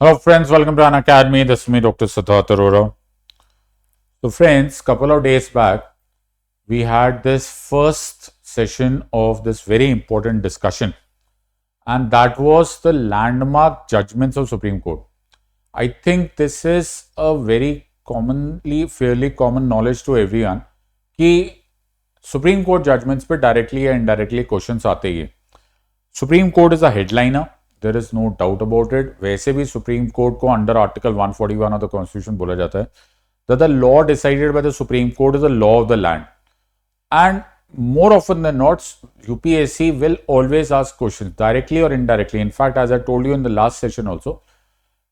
Hello friends, welcome to An Academy. This is me, Dr. Siddharth Arora. So friends, couple of days back, we had this first session of this very important discussion, and that was the landmark judgments of Supreme Court. I think this is a very fairly common knowledge to everyone कि Supreme Court judgments पे directly या indirectly questions आते ही हैं. Supreme Court is a headliner. There is no doubt about it. वैसे भी Supreme Court को under Article 141 of the Constitution बोला जाता है that the law decided by the Supreme Court is the law of the land. And more often than not, UPSC will always ask questions directly or indirectly. In fact, as I told you in the last session also,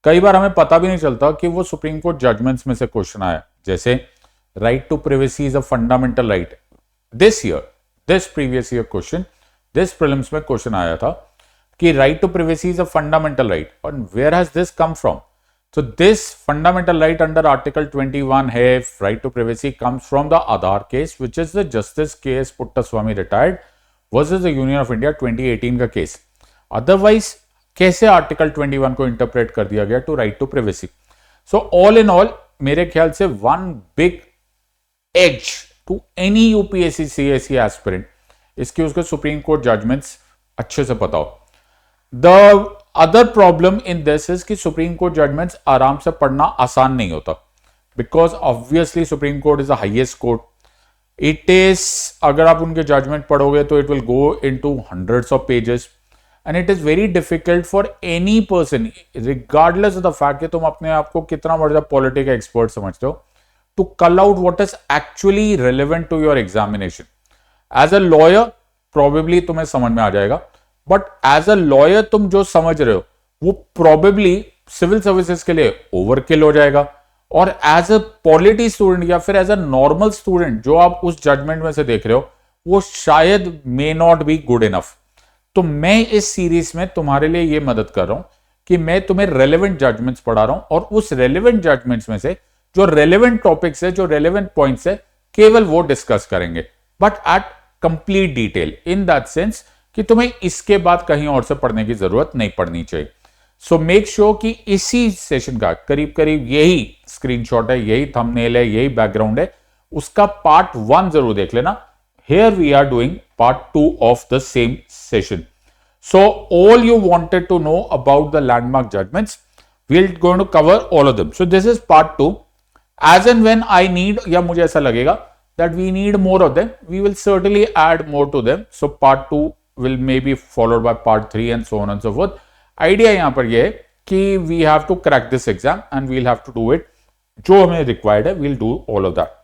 कई बार हमें पता भी नहीं चलता कि वो supreme court judgements में से क्वेश्चन आया. जैसे right to privacy is a fundamental right. This previous year question, this prelims में क्वेश्चन आया था कि right to privacy is a fundamental right. और where has this come from? So this fundamental right under Article 21 है right to privacy comes from the Aadhaar case, which is the Justice K.S. Puttaswamy retired versus the Union of India 2018 का case. Otherwise कैसे Article 21 को interpret कर दिया गया to right to privacy? So all in all मेरे ख्याल से one big edge to any UPSC CSE aspirant इसकी उसके सुप्रीम कोर्ट जजमेंट्स अच्छे से पता हो. The other problem in this is कि सुप्रीम कोर्ट जजमेंट्स आराम से पढ़ना आसान नहीं होता, because obviously supreme court is the highest court. It is, अगर आप उनके जजमेंट पढ़ोगे तो it will go into hundreds of pages and it is very difficult for any person regardless of the fact कि तुम अपने आप को कितना बड़ा पॉलिटिकल एक्सपर्ट समझते हो, to cull out what is actually relevant to your examination. As a lawyer probably तुम्हें समझ में आ जाएगा, बट एज अ लॉयर तुम जो समझ रहे हो वो प्रोबेबली सिविल सर्विसेज के लिए ओवरकिल हो जाएगा. और एज अ पॉलिटी स्टूडेंट या फिर एज अ नॉर्मल स्टूडेंट जो आप उस जजमेंट में से देख रहे हो वो शायद may not be good enough. तो मैं इस सीरीज में तुम्हारे लिए ये मदद कर रहा हूं कि मैं तुम्हें रेलेवेंट जजमेंट्स पढ़ा रहा हूं और उस रेलेवेंट जजमेंट्स में से जो रेलेवेंट टॉपिक्स है, जो रेलेवेंट पॉइंट्स है, केवल वो डिस्कस करेंगे, but at complete detail. In that sense कि तुम्हें इसके बाद कहीं और से पढ़ने की जरूरत नहीं पड़नी चाहिए. सो मेक श्योर कि इसी सेशन का करीब करीब यही स्क्रीनशॉट है, यही थंबनेल है, यही बैकग्राउंड है, उसका पार्ट 1 जरूर देख लेना. Here we are doing part 2 of the same session. So all you wanted to know about the landmark judgments, we are going to cover all of them. So this is part 2. As and when I need, या मुझे ऐसा लगेगा that we need more of them, we will certainly add more to them. So part 2 will maybe followed by part 3 and so on and so forth. Idea यहां पर यह है कि we have to crack this exam and we'll have to do it. जो हमें required है, we'll do all of that.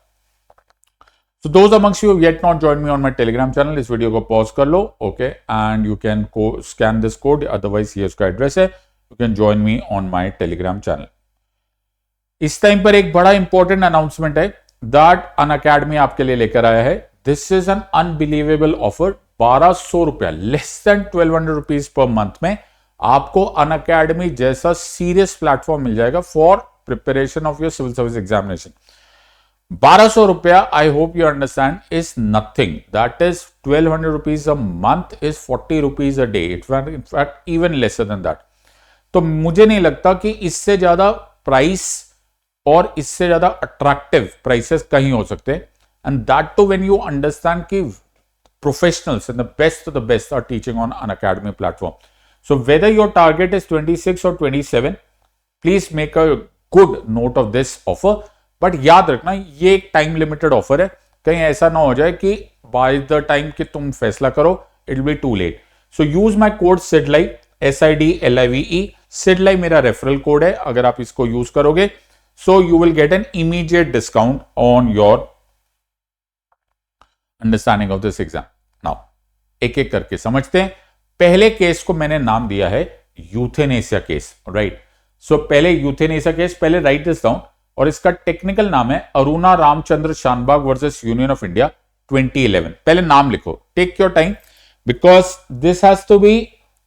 So those amongst you who have yet not joined me on my Telegram channel, इस video को pause कर लो, okay, and you can scan this code. Otherwise ये उसका address है. You can join me on my Telegram channel. इस time पर एक बड़ा इंपॉर्टेंट अनाउंसमेंट है दैट अन अकेडमी आपके लिए लेकर आया है. This is an unbelievable offer. 1200 रुपया, less than 1200 rupees per month में आपको अन अकेडमी जैसा सीरियस प्लेटफॉर्म मिल जाएगा for preparation of your civil service examination. 1200 रुपया, I hope you understand, is nothing. That is 1200 rupees a month is 40 rupees a day. In fact even lesser than that. तो मुझे नहीं लगता कि इससे ज्यादा प्राइस और इससे ज्यादा अट्रैक्टिव प्राइसेस कहीं हो सकते हैं. And that too when you understand कि professionals and the best are teaching on Unacademy platform. So whether your target is 26 और 27, please make a good note of this offer. But याद रखना ये एक टाइम लिमिटेड ऑफर है. कहीं ऐसा ना हो जाए कि बाय द टाइम कि तुम फैसला करो it will be too late. So use my code SIDLIVE, SIDLIVE. SIDLIVE मेरा रेफरल कोड है. अगर आप इसको यूज करोगे so you will get an immediate discount on your understanding of this exam. Now एक एक करके समझते हैं. पहले केस को मैंने नाम दिया है यूथेनेसिया केस, राइट. सो पहले यूथेनेसिया केस, पहले राइट दिस डाउन, और इसका टेक्निकल नाम है Aruna Ramchandra Shanbaug versus union of India 2011. पहले नाम लिखो, take your time, because this has to be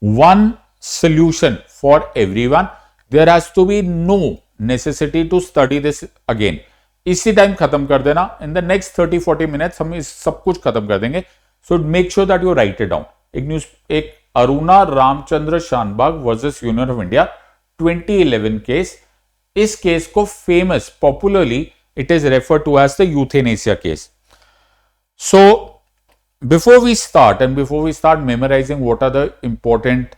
one solution for everyone. There has to be no necessity to study this again. इसी time खत्म कर देना. इन द नेक्स्ट 30-40 मिनट्स हम इस सब कुछ खत्म कर देंगे. So make sure that you write it down. एक Aruna Ramchandra Shanbaug versus union of India 2011 case. इस केस को famous, popularly it is refer to as the euthanasia case. So before we start memorizing what are the important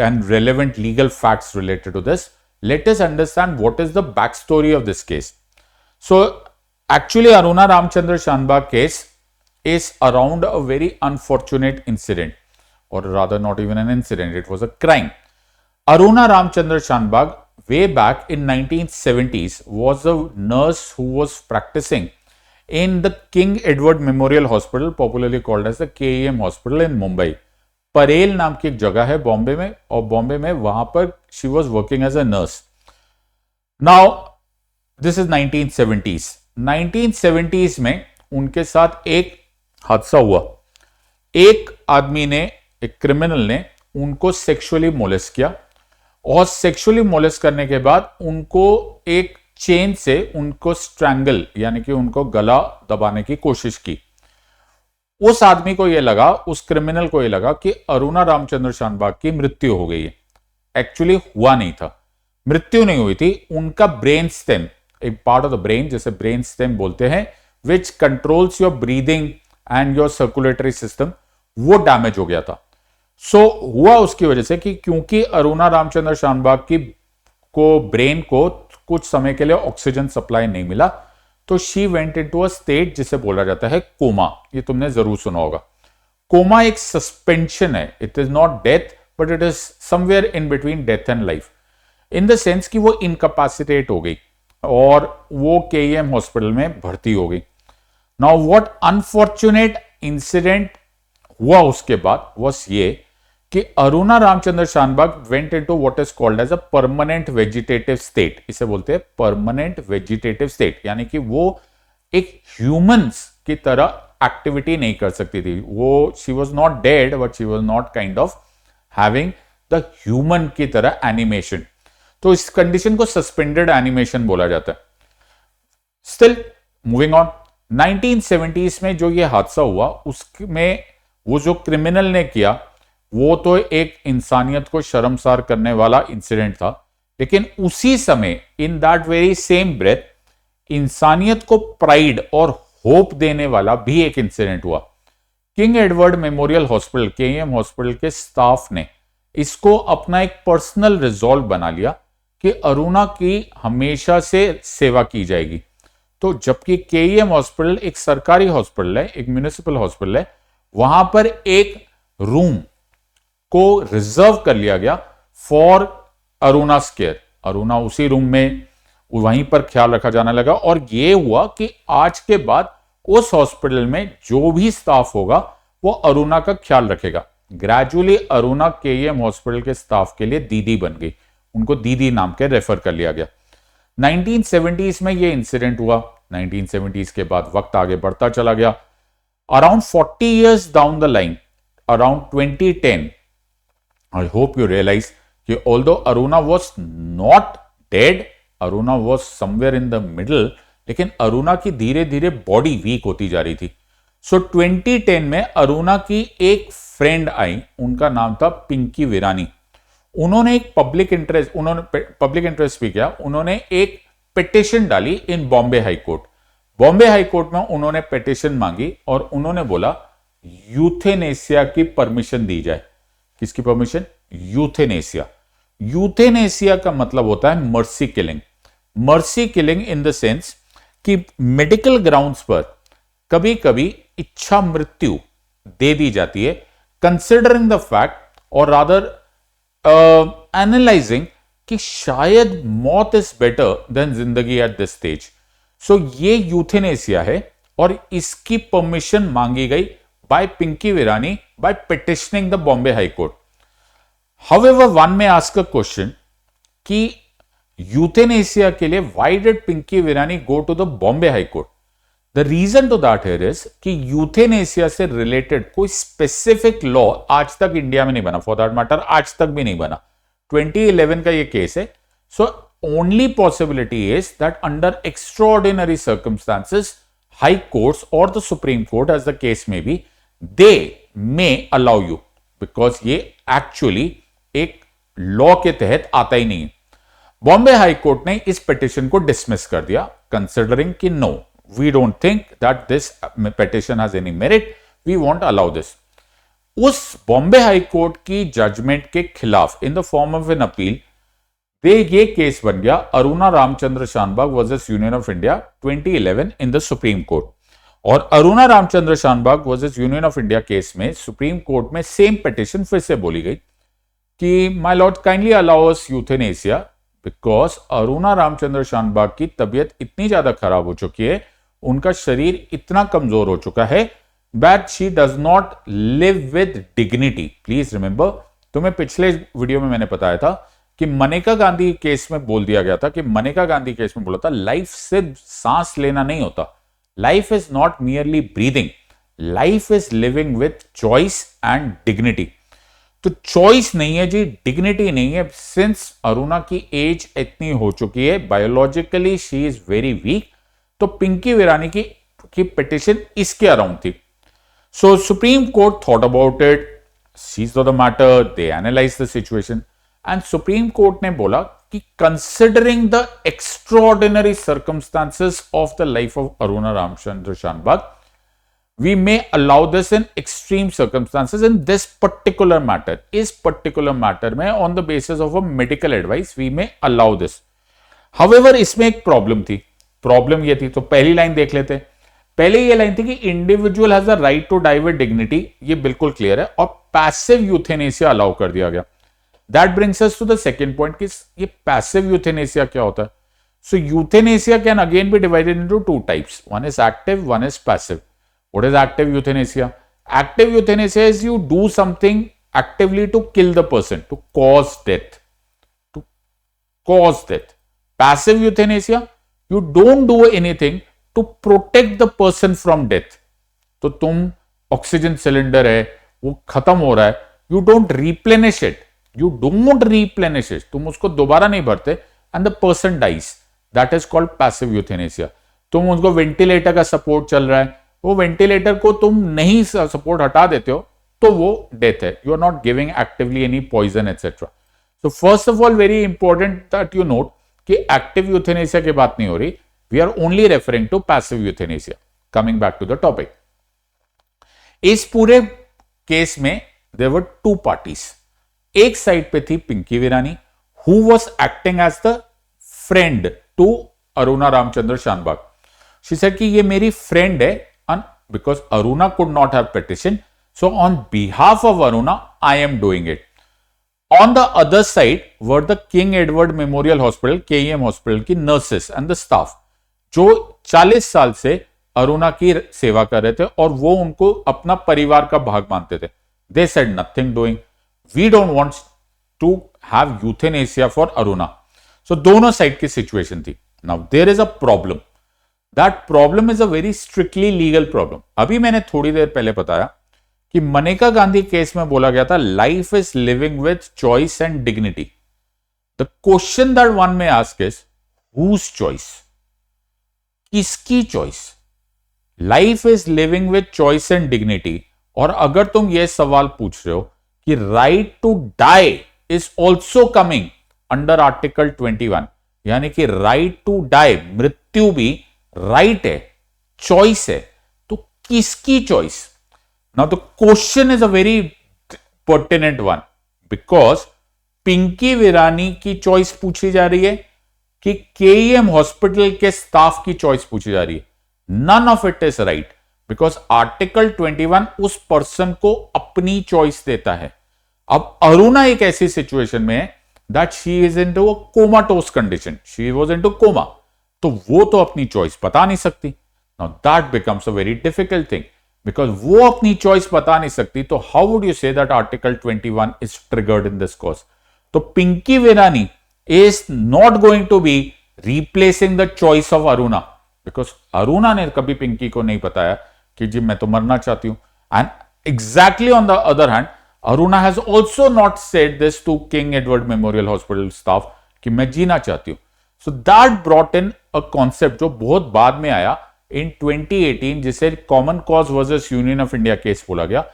and relevant legal facts related to this, let us understand what is the backstory of this case. So actually Aruna Ramchandra Shanbhag case is around a very unfortunate incident, or rather not even an incident, it was a crime. Aruna Ramchandra Shanbhag way back in 1970s was a nurse who was practicing in the King Edward Memorial Hospital, popularly called as the KEM Hospital in Mumbai. Parel नाम की एक जगह है बॉम्बे में, और बॉम्बे में वहां पर she was working as a nurse. Now this is 1970s. 1970s में उनके साथ एक हादसा हुआ. एक आदमी ने, एक क्रिमिनल ने उनको सेक्सुअली मोलेस्ट किया, और सेक्सुअली मोलेस्ट करने के बाद उनको एक चेन से उनको स्ट्रैंगल यानी कि उनको गला दबाने की कोशिश की. उस आदमी को यह लगा, उस क्रिमिनल को यह लगा कि अरुणा रामचंद्र शानबाग की मृत्यु हो गई है. एक्चुअली हुआ नहीं था, मृत्यु नहीं हुई थी. उनका ब्रेन स्टेम, एक पार्ट ऑफ द ब्रेन जिसे ब्रेन स्टेम बोलते हैं, विच controls your breathing and your circulatory system, वो डैमेज हो गया था. सो हुआ उसकी वजह से कि क्योंकि अरुणा रामचंद्र शानबाग की को ब्रेन को कुछ समय के लिए ऑक्सीजन सप्लाई नहीं मिला, तो she went into a state जिसे बोला जाता है कोमा. ये तुमने जरूर सुना होगा. कोमा एक सस्पेंशन है. It is not death, but it is somewhere in between death and life, in the sense कि वो इनकैपेसिटेट हो गई और वो केईएम हॉस्पिटल में भर्ती हो गई. नाउ व्हाट अनफॉर्चुनेट इंसिडेंट हुआ उसके बाद वॉज ये कि Aruna Ramchandra Shanbaug went into what is called as a permanent vegetative state. इसे बोलते हैं परमानेंट वेजिटेटिव स्टेट, यानी कि वो एक ह्यूमंस की तरह एक्टिविटी नहीं कर सकती थी. वो she was not dead, but she was not kind of having the human की तरह एनिमेशन. तो इस कंडीशन को सस्पेंडेड एनिमेशन बोला जाता है. स्टिल मूविंग ऑन, 1970s में जो ये हादसा हुआ उसमें वो जो क्रिमिनल ने किया वो तो एक इंसानियत को शर्मसार करने वाला इंसिडेंट था, लेकिन उसी समय in that very same breath इंसानियत को प्राइड और होप देने वाला भी एक इंसिडेंट हुआ. King Edward memorial hospital, KEM hospital के स्टाफ ने इसको अपना एक पर्सनल रिजॉल्व बना लिया कि अरुणा की हमेशा से सेवा की जाएगी. तो जबकि केईएम हॉस्पिटल एक सरकारी हॉस्पिटल है, एक म्युनिसिपल हॉस्पिटल है, वहां पर एक रूम को रिजर्व कर लिया गया फॉर अरुणा केयर. अरुणा उसी रूम में, वहीं पर ख्याल रखा जाने लगा. और यह हुआ कि आज के बाद उस हॉस्पिटल में जो भी स्टाफ होगा वो अरुणा का ख्याल रखेगा. ग्रेजुअली अरुणा केईएम हॉस्पिटल के स्टाफ के लिए दीदी बन गई, उनको दीदी नाम के रेफर कर लिया गया. 1970s में यह इंसिडेंट हुआ. 1970s के बाद वक्त आगे बढ़ता चला गया. Around 40 years down the line, around 2010, I hope you realize कि although Aruna was not dead, Aruna was somewhere in the middle, लेकिन अरुणा की धीरे धीरे बॉडी वीक होती जा रही थी. सो 2010 में अरुणा की एक फ्रेंड आई, उनका नाम था पिंकी विरानी. उन्होंने एक पब्लिक इंटरेस्ट भी किया. उन्होंने एक पिटिशन डाली in Bombay high court. Bombay high court में उन्होंने पिटिशन मांगी और उन्होंने बोला यूथेनेसिया की परमिशन दी जाए. किसकी परमिशन? यूथेनेसिया. यूथेनेसिया का मतलब होता है mercy killing. Mercy killing in the sense कि मेडिकल ग्राउंड्स पर कभी कभी इच्छा मृत्यु दे दी जाती है, कंसिडरिंग द फैक्ट और रादर एनालाइजिंग कि शायद मौत इज बेटर देन जिंदगी एट दिस स्टेज. सो ये यूथेनेसिया है और इसकी परमिशन मांगी गई by Pinky Virani by petitioning the Bombay High Court. However, one may ask a question कि यूथेनेसिया के लिए why did Pinky Virani go to the Bombay High Court? The reason to that here is कि euthanasia से related कोई specific law आज तक India में नहीं बना, फॉर दैट मैटर आज तक भी नहीं बना. 2011 का ये केस है. So only possibility is that under extraordinary circumstances high courts or the Supreme Court as the case may be, they may allow you, because ये actually एक लॉ के तहत आता ही नहीं है। बॉम्बे हाई कोर्ट ने इस पिटिशन को डिसमिस कर दिया, कंसिडरिंग कि no, we don't think that this petition has any merit, we won't allow this. उस बॉम्बे हाई कोर्ट की जजमेंट के खिलाफ in the form of an appeal ये केस बन गया Aruna Ramchandra Shanbaug versus union of India 2011 in the supreme court. और Aruna Ramchandra Shanbaug versus union of India case में supreme court में सेम पिटिशन फिर से बोली गई कि my Lord kindly allow us euthanasia because Aruna Ramchandra Shanbaug की तबीयत इतनी ज्यादा खराब हो चुकी है, उनका शरीर इतना कमजोर हो चुका है that she does not live with dignity. Please remember, तुम्हें पिछले वीडियो में मैंने बताया था कि मनेका गांधी केस में बोल दिया गया था कि मनेका गांधी केस में बोला था लाइफ सिर्फ सांस लेना नहीं होता, life is not merely breathing, life is living with choice and dignity. तो चॉइस नहीं है जी, डिग्निटी नहीं है। सिंस अरुणा की एज इतनी हो चुकी है, biologically she is very weak, तो पिंकी वीरानी की पिटिशन इसके अराउंड थी। So Supreme Court thought about it, seized on the matter, they analyzed the situation, and Supreme Court ने बोला कि considering the extraordinary circumstances of the life of Aruna Ramchandra Shanbag, we may allow this in extreme circumstances in this particular matter. इस particular matter में on the basis of a medical advice we may allow this. However, इसमें एक problem थी। Problem ये थी, तो पहली line देख लेते हैं। पहले ये लाइन थी कि individual has the right to die with dignity, ये बिल्कुल क्लियर है, और पैसिव यूथेनेसिया अलाउ कर दिया गया। That brings us to the second point कि ये पैसिव यूथेनेसिया क्या होता है। So euthanasia can again be divided into two types, one is active, one is passive. What is active euthanasia? Active euthanasia is you do something actively to kill the person, to cause death, to cause death. Passive euthanasia, you don't do anything to protect the person from death. तो तुम oxygen cylinder है वो खत्म हो रहा है, you don't replenish it, you don't replenish it, तुम उसको दोबारा नहीं भरते and the person dies, that is called passive euthanasia. तुम उसको वेंटिलेटर का सपोर्ट चल रहा है, वो वेंटिलेटर को तुम नहीं सपोर्ट हटा देते हो तो वो डेथ है, you are not giving actively any poison etcetera. So first of all very important that you note कि एक्टिव यूथेनेसिया की बात नहीं हो रही, we are only referring to passive euthanasia. Coming back to the topic, इस पूरे case में there were two parties. एक साइड पे थी पिंकी वीरानी who was acting as the friend to Aruna Ramchandra Shanbhag. She said कि ये मेरी friend है and because Aruna could not have petition, so on behalf of Aruna I am doing it. On the other side were the King Edward Memorial Hospital, KEM Hospital की nurses and the staff जो 40 साल से अरुणा की सेवा कर रहे थे और वो उनको अपना परिवार का भाग मानते थे। They said nothing doing, we don't want to have euthanasia for Aruna. So दोनों साइड की सिचुएशन थी। Now there is a problem, that problem is a very strictly legal problem. अभी मैंने थोड़ी देर पहले बताया कि मनेका गांधी केस में बोला गया था life is living with choice and dignity. The question that one may ask is whose choice, किसकी choice? Life is living with choice and dignity. और अगर तुम यह सवाल पूछ रहे हो कि right to die is also coming under article 21, यानी कि राइट टू डाई, मृत्यु भी राइट है, चॉइस है, तो किसकी choice? Now the question is a very pertinent one because Pinki Virani की चॉइस पूछी जा रही है कि केईएम हॉस्पिटल के स्टाफ की चॉइस पूछी जा रही है। None of it is right because article 21 उस पर्सन को अपनी चॉइस देता है। अब अरुणा एक ऐसी सिचुएशन में है that she is into a comatose condition, she was into coma, तो वो तो अपनी चॉइस बता नहीं सकती। Now that becomes a very difficult thing because वो अपनी चॉइस बता नहीं सकती, तो how would you say that article 21 is triggered in this cause? तो पिंकी वीरानी is not going to be replacing the choice of Aruna because Aruna ने कभी पिंकी को नहीं बताया कि जी मैं तो मरना चाहती हूं, and exactly on the other hand Aruna has also not said this to King Edward Memorial Hospital staff कि मैं जीना चाहती हूं। So that brought in a concept जो बहुत बाद में आया in 2018 जिसे Common Cause versus Union of India case बोला गया,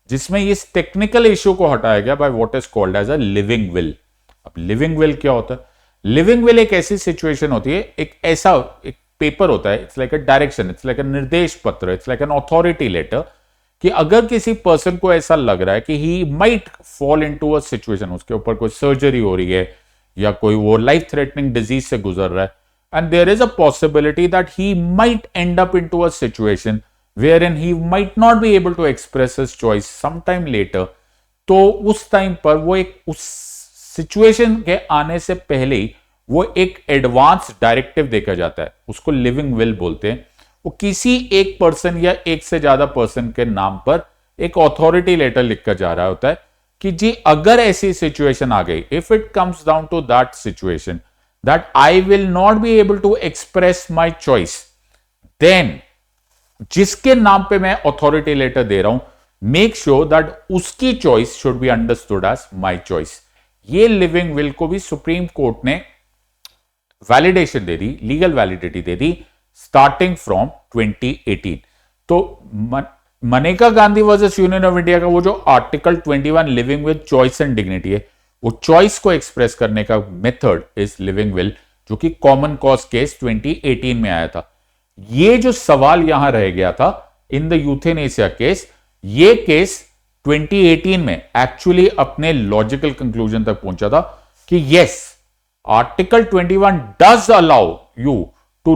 जिसमें इस टेक्निकल इश्यू को हटाया गया by what is called as a living will। अब लिविंग विल क्या होता है? लिविंग विल एक ऐसी सिचुएशन होती है, एक पेपर होता है, it's like a direction, it's like a निर्देश पत्र, it's like an authority letter, कि अगर किसी पर्सन को ऐसा लग रहा है कि he might fall into a situation, उसके ऊपर कोई सर्जरी हो रही है या कोई वो लाइफ थ्रेटनिंग डिजीज से गुजर रहा है, and there is a possibility that he might end up into a situation wherein he might not be able to express his choice sometime later, तो उस टाइम पर वो उस सिचुएशन के आने से पहले ही वो एक एडवांस डायरेक्टिव देकर जाता है, उसको लिविंग विल बोलते हैं। वो किसी एक पर्सन या एक से ज्यादा पर्सन के नाम पर एक अथॉरिटी लेटर लिखकर जा रहा होता है कि जी अगर ऐसी सिचुएशन आ गई, if it comes down to that situation that I will not be able to express my choice, then जिसके नाम पे मैं अथॉरिटी लेटर दे रहा हूं, मेक श्योर दैट उसकी choice should be understood as my choice. ये लिविंग विल को भी सुप्रीम कोर्ट ने वैलिडेशन दे दी, लीगल वैलिडिटी दे दी स्टार्टिंग फ्रॉम 2018। तो Maneka Gandhi versus union of India का वो जो article 21 living with choice and dignity है, वो चॉइस को एक्सप्रेस करने का मेथड इज लिविंग विल, जो कि कॉमन कॉज केस 2018 में आया था। ये जो सवाल यहां रह गया था इन द यूथेनेसिया केस, ये केस 2018 में एक्चुअली अपने लॉजिकल कंक्लूजन तक पहुंचा था कि yes, article 21 does allow you to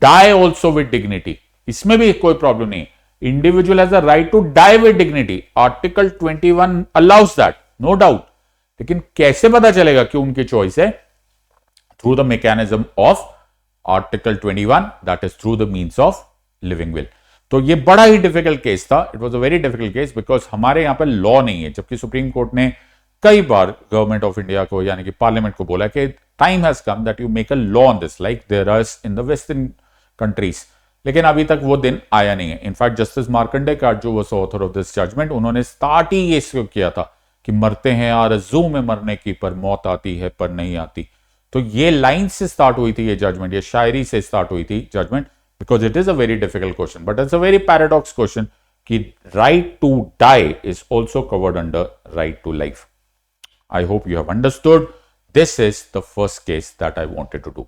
die also with dignity. इसमें भी कोई प्रॉब्लम नहीं, individual has a right to die with dignity, article 21 allows that, no doubt. लेकिन कैसे पता चलेगा कि उनकी चॉइस है? Through the mechanism of article 21, that is through the means of living will. तो ये बड़ा ही डिफिकल्ट केस था, it was a very difficult case, because हमारे यहां पर लॉ नहीं है, जबकि सुप्रीम कोर्ट ने कई बार गवर्नमेंट ऑफ इंडिया को यानी कि पार्लियामेंट को बोला कि time has come that you make a law on this like there is in the western countries, लेकिन अभी तक वो दिन आया नहीं है। इनफैक्ट जस्टिस मार्कंडे का जो was author of this judgment, उन्होंने स्टार्ट ही इसको किया था कि मरते हैं आरज़ू में मरने की, पर मौत आती है पर नहीं आती। तो ये लाइन से स्टार्ट हुई थी ये जजमेंट, ये शायरी से स्टार्ट हुई थी judgement, because it is a very difficult question, but it's a very paradox question कि right to die is also covered under right to life. I hope you have understood. This is the first case that I wanted to do.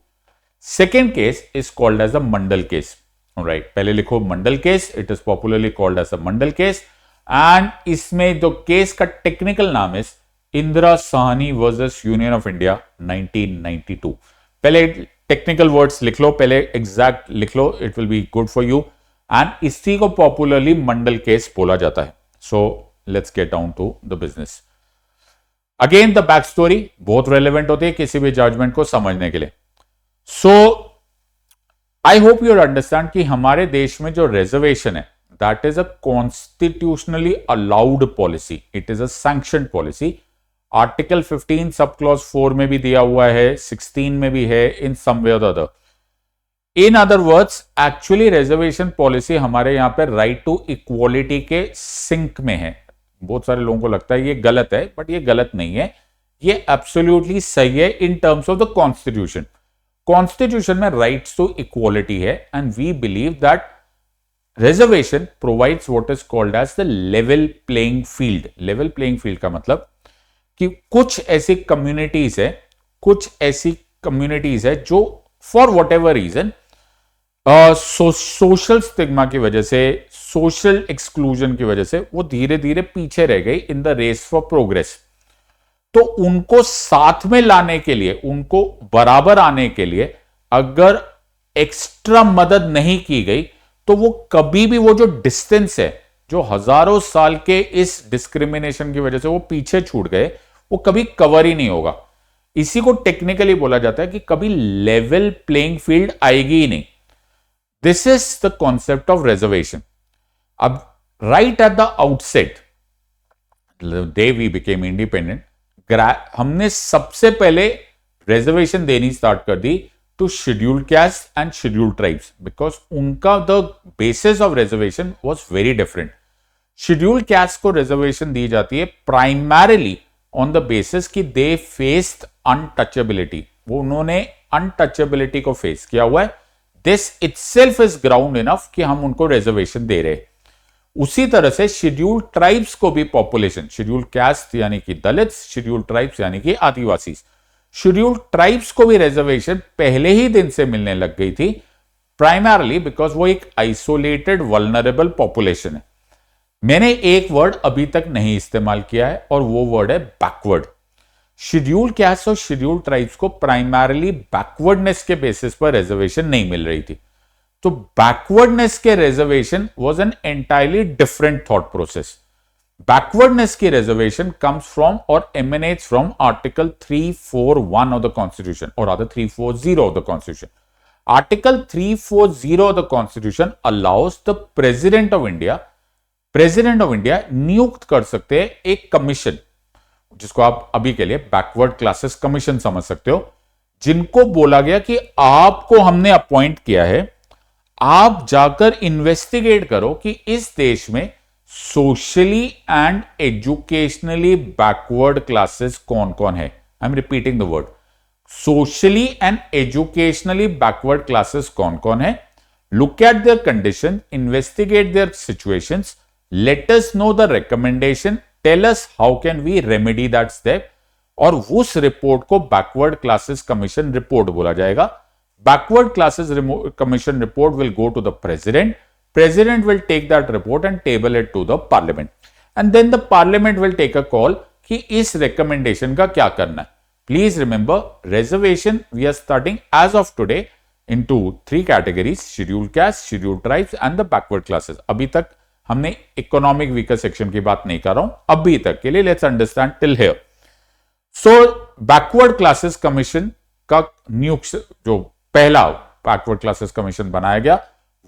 Second case is called as a Mandal case. Right, पहले लिखो Mandal case, it is popularly called as a Mandal case, and इसमें जो case का technical नाम है Indira Sawhney versus union of India 1992। पहले technical words लिख लो, पहले एग्जैक्ट लिख लो, it will be good for you. And इसी को पॉपुलरली मंडल केस बोला जाता है। So let's get down to the business. Again the back story बहुत रेलेवेंट होती है किसी भी जजमेंट को समझने के लिए। So I hope you understand कि हमारे देश में जो रिजर्वेशन है, that is a constitutionally allowed policy, it is a sanctioned policy। Article 15 sub clause 4 में भी दिया हुआ है, 16 में भी है, इन सम वे और the other. In other words, actually reservation policy हमारे यहां पर राइट टू इक्वालिटी के सिंक में है। बहुत सारे लोगों को लगता है ये गलत है, बट ये गलत नहीं है, ये एब्सोल्युटली सही है in terms of the constitution. Constitution में राइट्स टू इक्वालिटी है, and we believe that reservation provides what is called as the level playing field। level playing field का मतलब कि कुछ ऐसी communities है जो for whatever reason social stigma की वजह से, social exclusion की वजह से वो धीरे धीरे पीछे रह गई in the race for progress। तो उनको साथ में लाने के लिए, उनको बराबर आने के लिए अगर एक्स्ट्रा मदद नहीं की गई, तो वो कभी भी वो जो डिस्टेंस है, जो हजारों साल के इस डिस्क्रिमिनेशन की वजह से वो पीछे छूट गए, वो कभी कवर ही नहीं होगा। इसी को टेक्निकली बोला जाता है कि कभी लेवल प्लेइंग फील्ड आएगी ही नहीं। This is the concept of reservation. अब right at the outset, day we became independent, हमने सबसे पहले रिजर्वेशन देनी स्टार्ट कर दी to scheduled caste and scheduled tribes, because उनका the basis of reservation was very different। scheduled caste को reservation दी जाती है primarily on the basis कि they faced untouchability। वो उन्होंने untouchability को face किया हुआ है। this itself is ground enough कि हम उनको reservation दे रहे हैं। उसी तरह से scheduled tribes को भी population, scheduled caste यानी कि दलित, scheduled tribes यानी कि आदिवासी, शेड्यूल्ड ट्राइब्स को भी रिजर्वेशन पहले ही दिन से मिलने लग गई थी, प्राइमरली बिकॉज वो एक आइसोलेटेड वल्नरेबल पॉपुलेशन है। मैंने एक वर्ड अभी तक नहीं इस्तेमाल किया है और वो वर्ड है बैकवर्ड। शेड्यूल्ड कैस्ट और शेड्यूल्ड ट्राइब्स को प्राइमरली बैकवर्डनेस के बेसिस पर रिजर्वेशन नहीं मिल रही थी। तो बैकवर्डनेस के reservation was an entirely different thought process. Backwardness की रिजर्वेशन कम्स फ्रॉम और emanates from article 341 of the constitution और rather 340 of the constitution. Article 340 of the constitution allows the president of India नियुक्त कर सकते हैं एक commission, जिसको आप अभी के लिए बैकवर्ड क्लासेस कमीशन समझ सकते हो, जिनको बोला गया कि आपको हमने अपॉइंट किया है, आप जाकर इन्वेस्टिगेट करो कि इस देश में socially and educationally backward classes कौन कौन है। I am repeating the word, socially and educationally backward classes कौन कौन है। Look at their condition, investigate their situations, let us know the recommendation, tell us how can we remedy that step. और उस report को backward classes commission report बोला जाएगा। Backward classes commission report will go to the president. President will take that report and table it to the parliament, and then the parliament will take a call कि इस recommendation का क्या करना है. Please remember, reservation we are studying as of today into 3 categories: scheduled caste, scheduled tribes and the backward classes. अभी तक हमने economic weaker section की बात नहीं कर रहा हूं अभी तक के लिए. Let's understand till here. So backward classes commission का नियुक्त जो पहला backward classes commission बनाया गया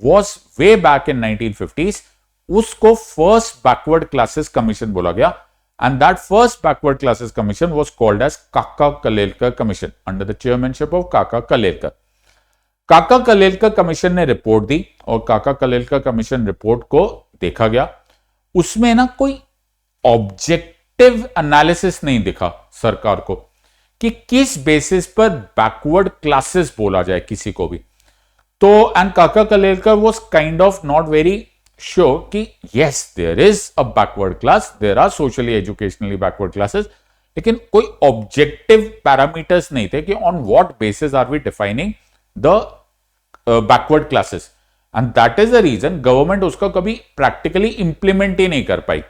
was way back in 1950s. उसको first backward classes commission बोला गया, and that first backward classes commission was called as Kaka Kalelkar Commission under the chairmanship of Kaka Kalelkar. काका कलेलकर कमीशन ने report दी और काका कलेलकर commission report को देखा गया. उसमें ना कोई ऑब्जेक्टिव एनालिसिस नहीं दिखा सरकार को कि किस बेसिस पर बैकवर्ड क्लासेस बोला जाए किसी को भी. तो and Kaka Kalelkar was kind of not very sure कि yes there is a backward class, there are socially educationally backward classes, लेकिन कोई ऑब्जेक्टिव पैरामीटर्स नहीं थे कि on what basis are we defining the backward classes. And that is the reason government उसको कभी practically implement ही नहीं कर पाई.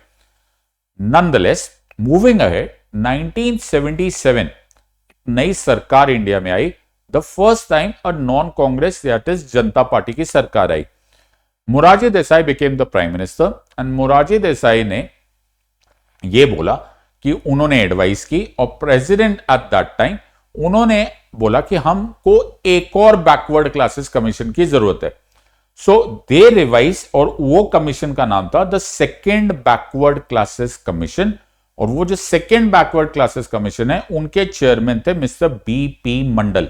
Nonetheless moving ahead 1977 नई सरकार इंडिया में आई. The first time a non Congress that is Janata Party की सरकार आई. Morarji Desai became the prime minister and Morarji Desai ने यह बोला कि उन्होंने एडवाइस की और प्रेसिडेंट एट दैट टाइम उन्होंने बोला कि हमको एक और बैकवर्ड क्लासेस कमीशन की जरूरत है. सो दे रिवाइज और वो कमीशन का नाम था the second backward classes commission. और वो जो सेकेंड बैकवर्ड क्लासेस कमीशन है उनके चेयरमैन थे मिस्टर बीपी मंडल.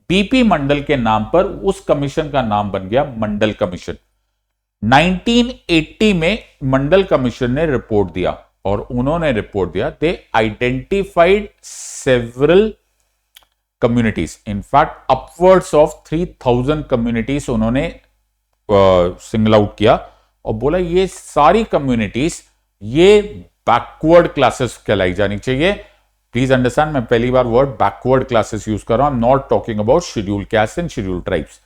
बीपी मंडल के नाम पर उस कमीशन का नाम बन गया मंडल कमीशन. 1980 में मंडल कमीशन ने रिपोर्ट दिया और उन्होंने रिपोर्ट दिया they identified several communities, in fact upwards of 3000 communities उन्होंने सिंगल आउट किया और बोला ये सारी कम्युनिटीज ये बैकवर्ड क्लासेस कहलाई जानी चाहिए. प्लीज अंडरस्टैंड, मैं पहली बार वर्ड बैकवर्ड क्लासेस यूज कर रहा हूं. I am not talking about scheduled caste and scheduled tribes.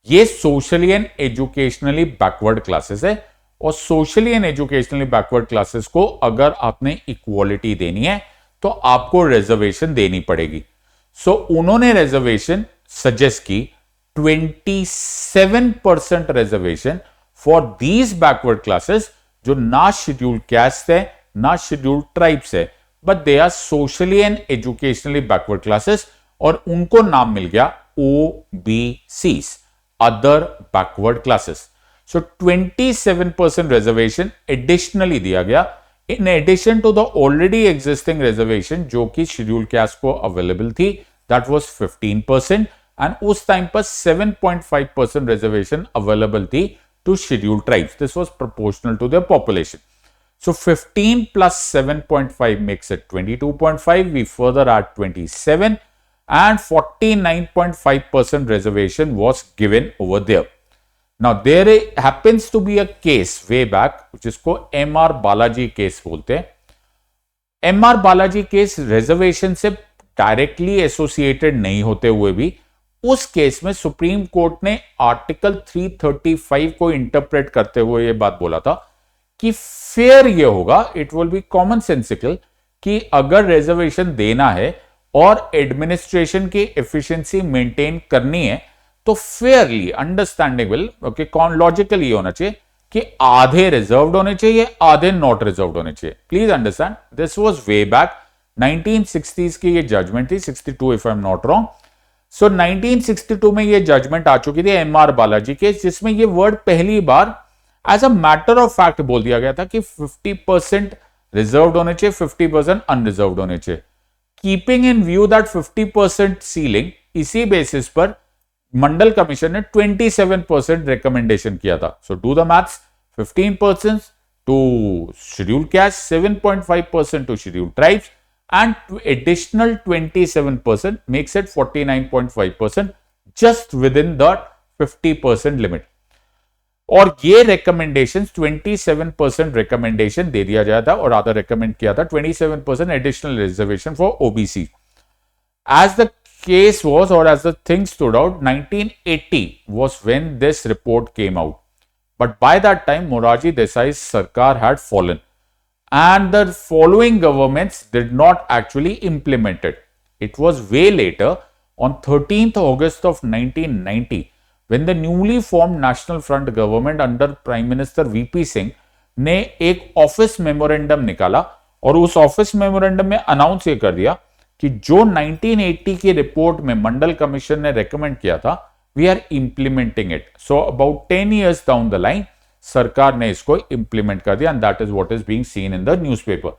ये socially and educationally backward classes है और socially and educationally backward classes को अगर आपने इक्वालिटी देनी है तो आपको रिजर्वेशन देनी पड़ेगी. सो उन्होंने रिजर्वेशन सजेस्ट की 27% reservation for these backward classes जो ना शेड्यूल्ड कास्ट है ना शेड्यूल्ड ट्राइब्स है, but they are socially and educationally backward classes और उनको नाम मिल गया OBCs, other backward classes. So 27% reservation additionally दिया गया in addition to the already existing reservation जो कि शेड्यूल्ड कास्ट को अवेलेबल थी, दैट वाज 15%. एंड उस टाइम पर 7.5% रिजर्वेशन अवेलेबल थी to scheduled tribes. This was proportional to their population. So 15 plus 7.5 makes it 22.5. We further add 27 and 49.5% reservation was given over there. Now there happens to be a case way back जिसको MR Balaji case बोलते हैं. MR Balaji case reservation से directly associated नहीं होते हुए भी उस case में सुप्रीम कोर्ट ने आर्टिकल 335 को इंटरप्रेट करते हुए यह बात बोला था कि फेयर ये होगा, it will B common sensical, कि अगर रिजर्वेशन देना है और एडमिनिस्ट्रेशन की एफिशिएंसी मेंटेन करनी है तो फेयरली अंडरस्टैंडेबल, ओके, लॉजिकल ये होना चाहिए कि आधे रिजर्व्ड होने चाहिए, आधे नॉट रिजर्व्ड होने चाहिए. Please understand, this was way back 1960s की ये जजमेंट थी, 62 if I am not wrong. So 1962 में ये जजमेंट आ चुकी थी एमआर बालाजी के, जिसमें ये वर्ड पहली बार as a matter of fact बोल दिया गया था कि 50% रिजर्व्ड होने चाहिए, 50% अनरिजर्व्ड होने चाहिए. Keeping in view that 50% ceiling, इसी बेसिस पर मंडल कमीशन ने 27% रिकमेंडेशन किया था. So do the maths, 15% to scheduled caste, 7.5% to scheduled tribes and additional 27% makes it 49.5%, just within the 50% limit. और ये recommendations 27% recommendation दे दिया जाता था और आधा recommend किया था 27% additional reservation for OBC. As the case was, or as the thing stood out, 1980 was when this report came out. But by that time, Morarji Desai's Sarkar had fallen. And the following governments did not actually implement it. It was way later, on 13th August of 1990, when the newly formed National Front government under Prime Minister VP Singh ने एक office memorandum निकाला और उस office memorandum में announce ये कर दिया कि जो 1980 की रिपोर्ट में मंडल कमीशन ने रेकमेंड किया था, we are implementing it. So about 10 years down the line सरकार ने इसको इंप्लीमेंट कर दिया, and that is what is being seen in the newspaper.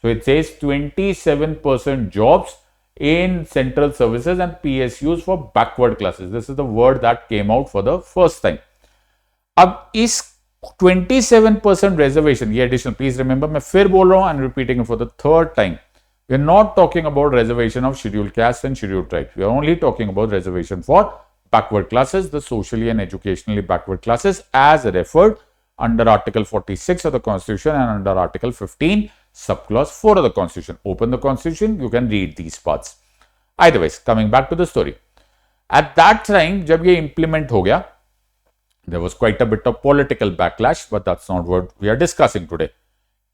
So it says 27% jobs in central services and PSUs for backward classes. This is the word that came out for the first time. अब इस 27% reservation, ये additional, please remember, मैं फिर बोल रहा हूं, I am repeating for the third time, we are not talking about reservation of scheduled caste and scheduled tribes. We are only talking about reservation for backward classes, the socially and educationally backward classes, as referred under Article 46 of the Constitution and under Article 15, subclause 4 of the Constitution. Open the Constitution, you can read these parts. Either ways, coming back to the story. At that time, जब ये implement हो गया, there was quite a bit of political backlash, but that's not what we are discussing today.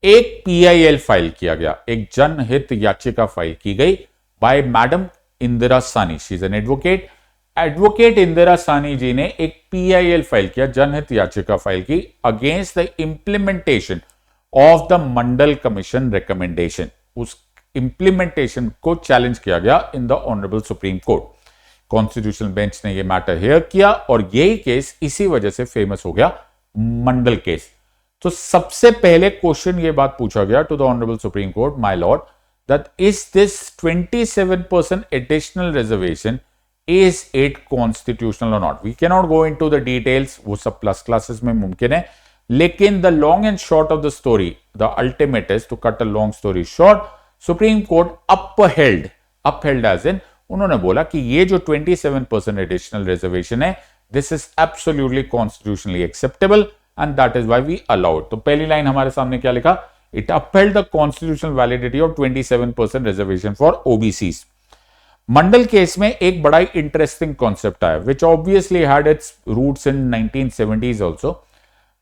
एक PIL file किया गया, एक जनहित याचिका फाइल की गई by Madam Indira Sani. She is an advocate. Advocate Indira सानी जी ने एक PIL फाइल किया, जनहित याचिका फाइल की, against the implementation of the Mandal commission recommendation. उस इंप्लीमेंटेशन को चैलेंज किया गया in the honourable Supreme court. Constitutional bench ने यह मैटर हियर किया और यही केस इसी वजह से फेमस हो गया, मंडल केस. तो सबसे पहले क्वेश्चन ये बात पूछा गया to the honourable Supreme Court, my lord, that is this 27% additional reservation, is it constitutional or not? We cannot go into the details, वो सब प्लस क्लासेस में मुमकिन है, लेकिन the long and short of the story, the ultimate is, to cut a long story short, Supreme Court upheld as in, उन्होंने बोला कि ये जो 27% additional reservation है, this is absolutely constitutionally acceptable and that is why we allow it. तो पहली line हमारे सामने क्या लिखा? It upheld the constitutional validity of 27% reservation for OBCs. Mandal case में एक बड़ा इंटरेस्टिंग कॉन्सेप्ट आया, which obviously had its roots in 1970s also.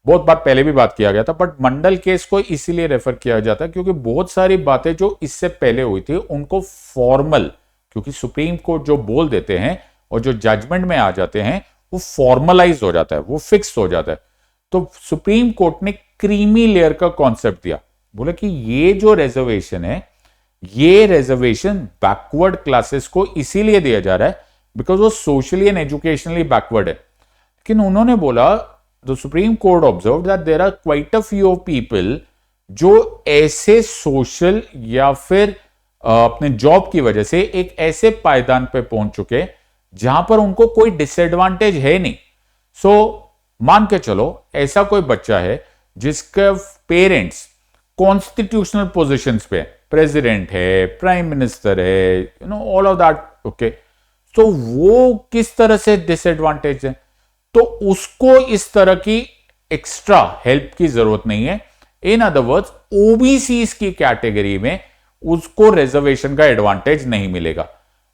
बहुत बार पहले भी बात किया गया था, बट मंडल केस को इसीलिए रेफर किया जाता है क्योंकि बहुत सारी बातें जो इससे पहले हुई थी उनको फॉर्मल, क्योंकि सुप्रीम कोर्ट जो बोल देते हैं और जो जजमेंट में आ जाते हैं वो फॉर्मलाइज हो जाता है, वो फिक्स हो जाता है. तो सुप्रीम कोर्ट ने क्रीमी लेयर का कॉन्सेप्ट दिया, बोला कि ये जो रिजर्वेशन है, ये रिजर्वेशन बैकवर्ड क्लासेस को इसीलिए दिया जा रहा है बिकॉज वो सोशली एंड एजुकेशनली बैकवर्ड है. लेकिन उन्होंने बोला, the supreme Court observe that there are quite a few of people जो ऐसे सोशल या फिर अपने जॉब की वजह से एक ऐसे पायदान पे पहुंच चुके जहां पर उनको कोई डिसएडवांटेज है नहीं. सो मान के चलो ऐसा कोई बच्चा है जिसके पेरेंट्स कॉन्स्टिट्यूशनल पोजिशंस पे, प्रेसिडेंट है, प्राइम मिनिस्टर है, you know all of that, okay. तो वो किस तरह से डिसएडवांटेज है, तो उसको इस तरह की एक्स्ट्रा हेल्प की जरूरत नहीं है. इन अदर वर्ड्स, ओबीसीज की कैटेगरी में उसको रिजर्वेशन का एडवांटेज नहीं मिलेगा।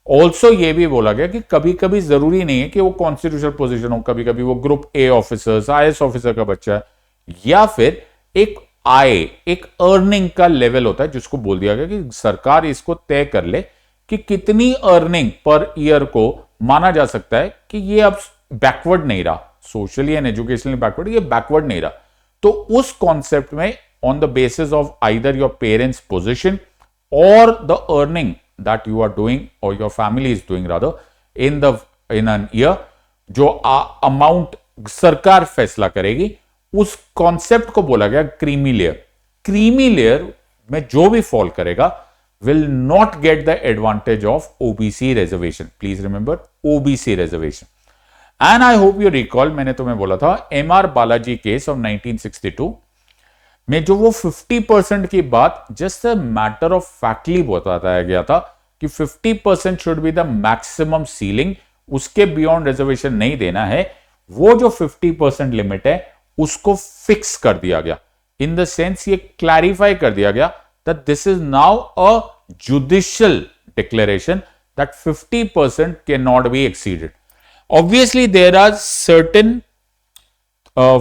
ऑल्सो ये भी बोला गया कि कभी कभी जरूरी नहीं है कि वो कॉन्स्टिट्यूशनल पोजीशन हो, कभी कभी वो group A officers, IAS officer का बच्चा है, या फिर एक आय, एक अर्निंग का लेवल होता है जिसको बोल दिया गया कि सरकार इसको तय कर ले कि कितनी अर्निंग पर ईयर को माना जा सकता है कि ये अब बैकवर्ड नहीं रहा, सोशली एंड एजुकेशनली बैकवर्ड, ये बैकवर्ड नहीं रहा। तो उस कॉन्सेप्ट में on the basis of either your parents position और the earning that you are doing और your family is doing rather in an year, जो अमाउंट सरकार फैसला करेगी, उस कॉन्सेप्ट को बोला गया क्रीमी लेयर। क्रीमी लेयर में जो भी फॉल करेगा will not get the advantage of OBC reservation. Please remember OBC reservation. And I hope you recall, मैंने तुम्हें बोला था MR बालाजी केस ऑफ 1962 में जो वो 50% की बात just a matter of factly बताया गया था कि 50% should be the maximum ceiling, उसके बियॉन्ड रिजर्वेशन नहीं देना है। वो जो 50% लिमिट है उसको फिक्स कर दिया गया, इन द सेंस ये क्लैरिफाई कर दिया गया that this is now a judicial declaration that 50% cannot be exceeded. Obviously, there are certain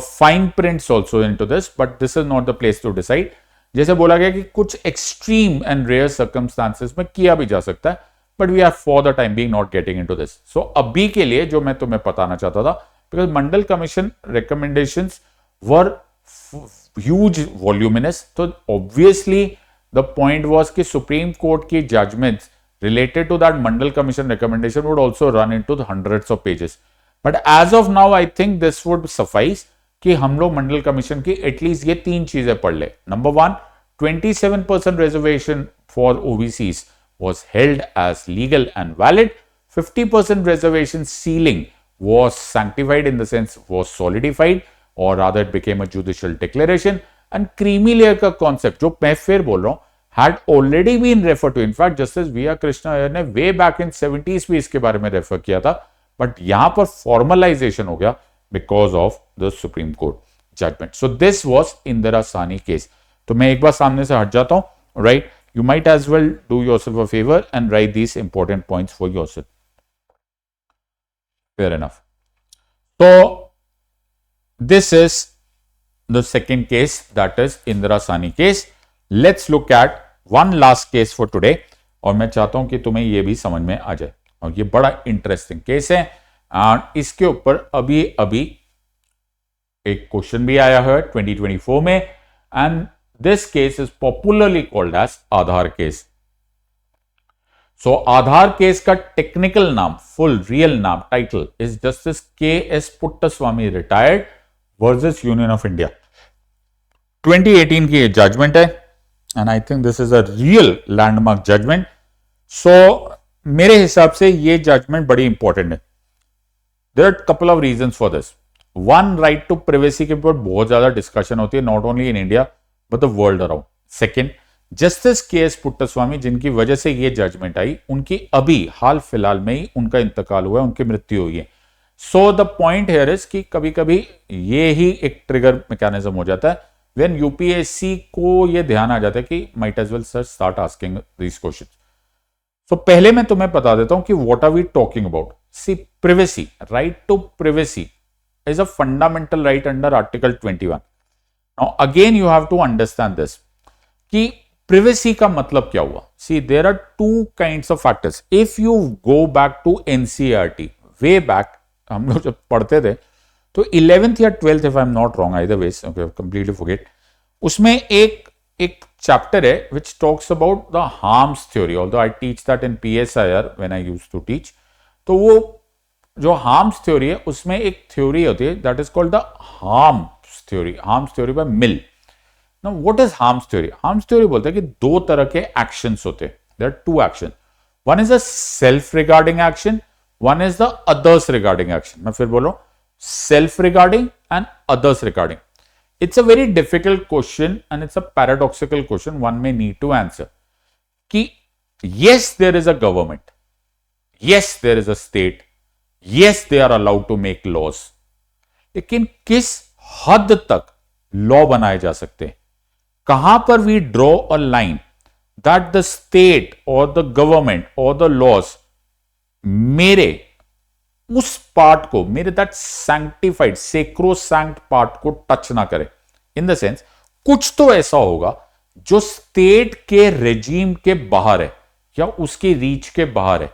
fine prints also into this, but this is not the place to decide. जैसे बोला गया कि कुछ extreme and rare circumstances में किया भी जा सकता है, but we are for the time being not getting into this. So अभी के लिए जो मैं तुम्हें बताना चाहता था, because Mandal commission recommendations were huge voluminous, तो obviously the point was कि Supreme Court की judgments related to that Mandal Commission recommendation would also run into the hundreds of pages. But as of now, I think this would suffice कि हम लोग मंडल commission की at least ये 3 चीजें पढ़ ले। Number 1, 27% reservation for OBCs was held as legal and valid. 50% reservation ceiling was sanctified, in the sense was solidified, or rather it became a judicial declaration. And creamy layer का concept जो मैं फिर बोल रहा हूं had already been referred to. In fact, Justice V.R. Krishna Iyer ने way back in 70s भी इसके बारे में रेफर किया था, बट यहां पर फॉर्मलाइजेशन हो गया because of the supreme Court judgement. So this was Indira Sahni case. तो मैं एक बार सामने से हट जाता हूं, right. You might as well do yourself a favor and write these important points for yourself. Fair enough. So this is the second case, that is Indira Sahni case. Let's look at one last case for today. और मैं चाहता हूं कि तुम्हें यह भी समझ में आ जाए, और ये बड़ा इंटरेस्टिंग केस है. एंड इसके ऊपर अभी अभी एक क्वेश्चन भी आया है 2024 में, and this case is popularly called as Aadhaar case. So Aadhaar case का टेक्निकल नाम, फुल रियल नाम, title is justice K S. Puttaswamy retired versus union of India. 2018 की जजमेंट है, and I think this is a real landmark judgement. So मेरे हिसाब से ये judgement बड़ी इंपॉर्टेंट है. There are couple of reasons for this. One, right to privacy के ऊपर बहुत ज्यादा डिस्कशन होती है, not only in India but the world around. Second, justice K S. Puttaswamy जिनकी वजह से ये जजमेंट आई, उनकी अभी हाल फिलहाल में ही उनका इंतकाल हुआ है, उनकी मृत्यु हुई है. So the point here is कि कभी कभी ये ही एक ट्रिगर मैकेनिज्म हो जाता है व्हेन यूपीएससी को ये ध्यान आ जाता है कि might as well sir start asking this questions. So पहले मैं तुम्हें बता देता हूं कि what are we talking about. See, privacy, right to privacy is a fundamental right under Article 21. Now again you have to understand this कि privacy का मतलब क्या हुआ. See, there are two kinds of factors. If you go back to NCERT, way back, हम लोग जब पढ़ते थे तो 11th या 12th, if I'm not wrong, either ways, okay, completely forget, उसमें एक chapter है which talks about the harms theory. Although I teach that in PSIR when I used to teach, तो वो जो हार्म्स थ्योरी है उसमें एक थ्योरी होती है that is called the harms theory by Mill. Now what is harms theory? Harms theory बोलते हैं कि दो तरह के एक्शंस होते हैं. There are two action. One is a self regarding action, one is the others regarding action. मैं फिर बोल रहा हूं, self regarding and others regarding. It's a very difficult question and it's a paradoxical question one may need to answer कि yes there is a government, yes there is a state, yes they are allowed to make laws, लेकिन किस हद तक law बनाए जा सकते हैं, कहां पर we draw a line that the state or the government or the laws मेरे उस पार्ट को, मेरे दैट सैंक्टिफाइड सेक्रोसैंक्ट पार्ट को टच ना करे. इन द सेंस कुछ तो ऐसा होगा जो स्टेट के रेजीम के बाहर है या उसकी रीच के बाहर है.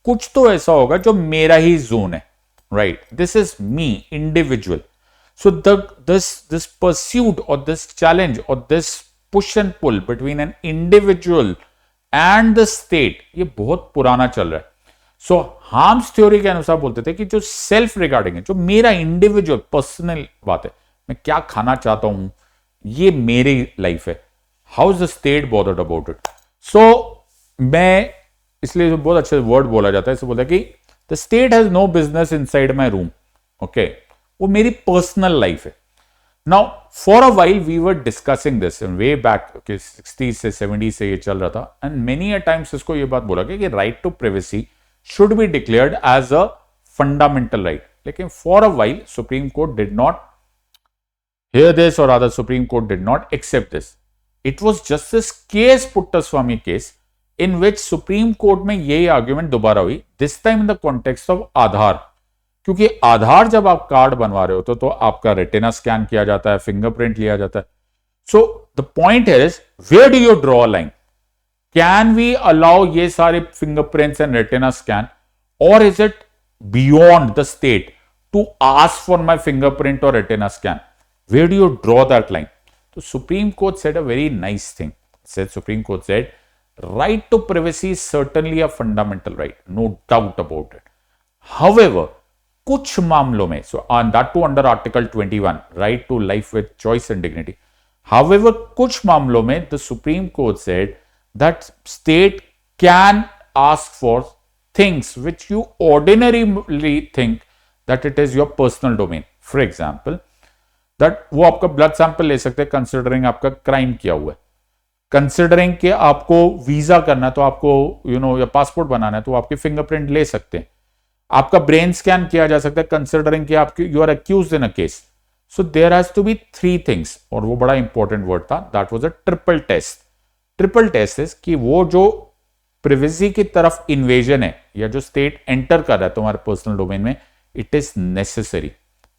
कुछ तो ऐसा होगा जो मेरा ही जोन है. Right, this is me individual. So this pursuit or this challenge or this push and pull between an individual and the state ये बहुत पुराना चल रहा है. So हार्म्स थ्योरी के अनुसार बोलते थे कि जो सेल्फ रिगार्डिंग है, जो मेरा इंडिविजुअल पर्सनल बात है, मैं क्या खाना चाहता हूं, ये मेरी लाइफ है. How is the state bothered about it? So मैं इसलिए बहुत अच्छे वर्ड बोला जाता है, इसे बोलता है कि the state has no business inside my room. Okay, वो मेरी पर्सनल लाइफ है. Now for a while we were discussing this way back, 60 से 70 से ये चल रहा था, एंड मेनी अ टाइम्स इसको ये बात बोला गया कि right to privacy should be declared as a fundamental right. लेकिन for a while Supreme Court did not hear this, or rather Supreme Court did not accept this. It was Justice K.S. Puttaswamy case in which Supreme Court में यही argument दोबारा हुई, this time in the context of आधार. क्योंकि आधार जब आप card बनवा रहे हो तो आपका रेटिना स्कैन किया जाता है, फिंगरप्रिंट लिया जाता है. So the point here is, where do you draw a line? Can we allow ये सारे fingerprints and retina scan, or is it beyond the state to ask for my fingerprint or retina scan? Where do you draw that line? So Supreme Court said a very nice thing. Supreme Court said, right to privacy is certainly a fundamental right, no doubt about it. However, कुछ मामलों में, so on that too under Article 21, right to life with choice and dignity. However, कुछ मामलों में the Supreme Court said that state can ask for things which you ordinarily think that it is your personal domain. For example, that वो आपका blood sample ले सकते हैं considering आपका crime किया हुआ है, कंसिडरिंग कि आपको वीजा करना है तो आपको या पासपोर्ट बनाना है तो आपके फिंगरप्रिंट ले सकते हैं, आपका ब्रेन स्कैन किया जा सकता है कंसिडरिंग कि आपके you are accused in a case. So there has to be 3 things, और वो बड़ा इंपॉर्टेंट वर्ड था, that was a triple test. Triple test है कि वो जो प्रिवेसी की तरफ इन्वेजन है या जो स्टेट एंटर कर रहा है तुम्हारे पर्सनल डोमेन में, it is necessary.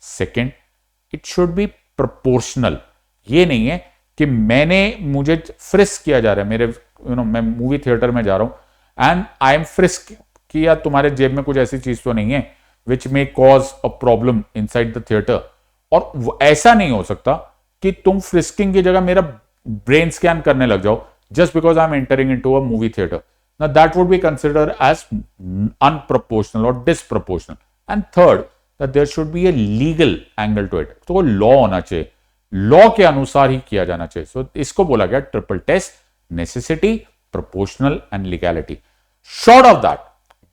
Second, it should be proportional. ये नहीं है कि मुझे फ्रिस्क किया जा रहा है, मेरे मैं मूवी थिएटर में जा रहा हूं एंड आई एम फ्रिस्क कि यार तुम्हारे जेब में कुछ ऐसी चीज तो नहीं है which may cause a problem inside the theatre. और ऐसा नहीं हो सकता कि तुम फ्रिस्किंग की जगह मेरा ब्रेन स्कैन करने लग जाओ just because I'm entering into a movie theater. Now that would be considered as unproportional or disproportional. And third, that there should be a legal angle to it. तो वो law होना चाहिए, law के अनुसार ही किया जाना चाहिए. So इसको बोला गया triple test, necessity, proportional and legality. Short of that,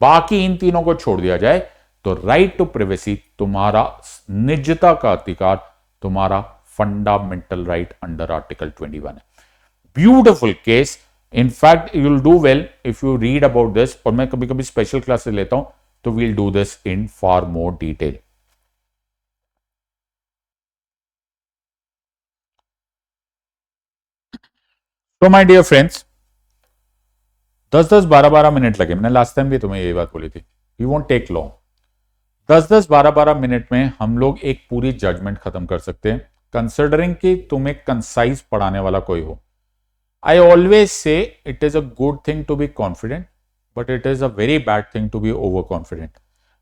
बाकी इन तीनों को छोड़ दिया जाए तो राइट टू प्राइवेसी तुम्हारा निजता का अधिकार, तुम्हारा फंडामेंटल राइट अंडर आर्टिकल 21 है. Beautiful case. In fact, you'll do well if you read about this, और मैं कभी कभी स्पेशल क्लासेस लेता हूं तो we'll do this in far more detail. So my dear friends, 10-10 12-12 minute लगे. मैंने लास्ट टाइम भी तुम्हें यही बात बोली थी, we won't take long. 10-10 12-12 minute में हम लोग एक पूरी जजमेंट खत्म कर सकते हैं, कंसिडरिंग कि तुम एक कंसाइज पढ़ाने वाला कोई हो. I always say it is a good thing to be confident, but it is a very bad thing to be overconfident.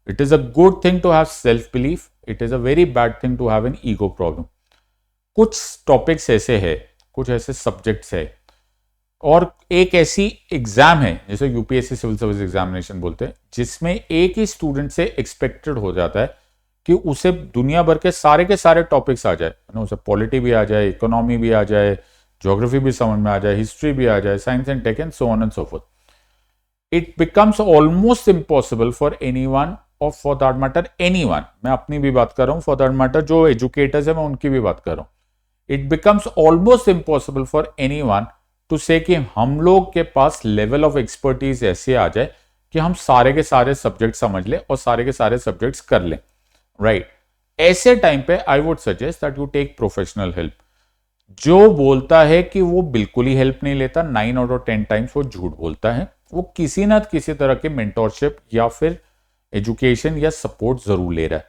It is a good thing to have self-belief. It is a very bad thing to have an ego problem. कुछ topics ऐसे हैं, कुछ ऐसे subjects है, और एक ऐसी exam है जिसे यूपीएससी सिविल सर्विस एग्जामिनेशन बोलते हैं, जिसमें एक ही स्टूडेंट से एक्सपेक्टेड हो जाता है कि उसे दुनिया भर के सारे टॉपिक्स आ जाए, उसे पॉलिटी भी आ जाए, इकोनॉमी भी आ जाए, ज्योग्राफी भी समझ में आ जाए, हिस्ट्री भी आ जाए, science and tech and so on and so forth. It becomes almost impossible for anyone, और फॉर दैट मैटर एनीवन, मैं अपनी भी बात कर रहा हूं, फॉर दैट मैटर जो एजुकेटर्स है मैं उनकी भी बात कर रहा हूं. It becomes almost impossible for anyone to say कि हम लोग के पास लेवल ऑफ एक्सपर्टीज ऐसे आ जाए कि हम सारे के सारे सब्जेक्ट समझ ले और सारे के सारे सब्जेक्ट्स कर लें. राइट, ऐसे टाइम पे I would suggest that you take professional help. जो बोलता है कि वो बिल्कुल ही हेल्प नहीं लेता, 9 आउट ऑफ 10 टाइम्स वो झूठ बोलता है। वो किसी ना किसी तरह के मेंटोरशिप या फिर एजुकेशन या सपोर्ट जरूर ले रहा है।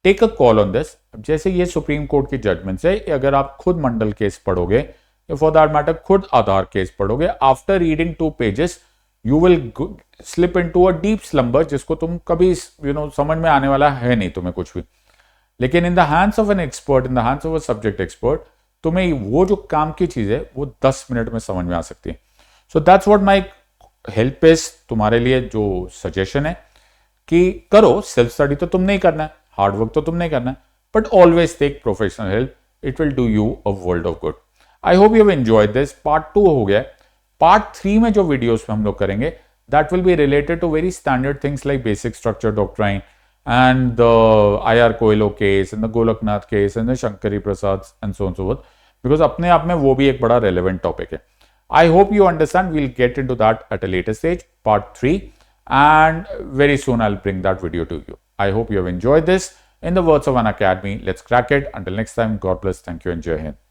Take a call on this. जैसे ये सुप्रीम कोर्ट की जजमेंट है, अगर आप खुद मंडल केस पढ़ोगे या फॉर दैट मैटर खुद आधार केस पढ़ोगे, after reading 2 pages you will slip into a deep slumber, जिसको तुम कभी समझ में आने वाला है नहीं तुम्हें कुछ भी। लेकिन in the hands of an expert, in the hands of a subject expert, तुम्हें वो जो काम की चीज है वो 10 मिनट में समझ में आ सकती है। So that's what my help is, तुम्हारे लिए जो सजेशन है कि करो। सेल्फ स्टडी तो तुम नहीं करना है, हार्ड वर्क तो तुम नहीं करना है, but always take professional help, it will do you a world of good. I hope you have enjoyed this. Part 2 हो गया। पार्ट 3 में जो वीडियोस हम लोग करेंगे that will be related to very standard things like basic structure doctrine and the IR Coelho case and the Golaknath case and the Shankari Prasad and so on so forth, because अपने आप में वो भी एक बड़ा relevant topic है. I hope you understand. We'll get into that at a later stage, part 3, and very soon I'll bring that video to you. I hope you have enjoyed this. In the words of an academy, let's crack it. Until next time, God bless. Thank you and Jai Hind.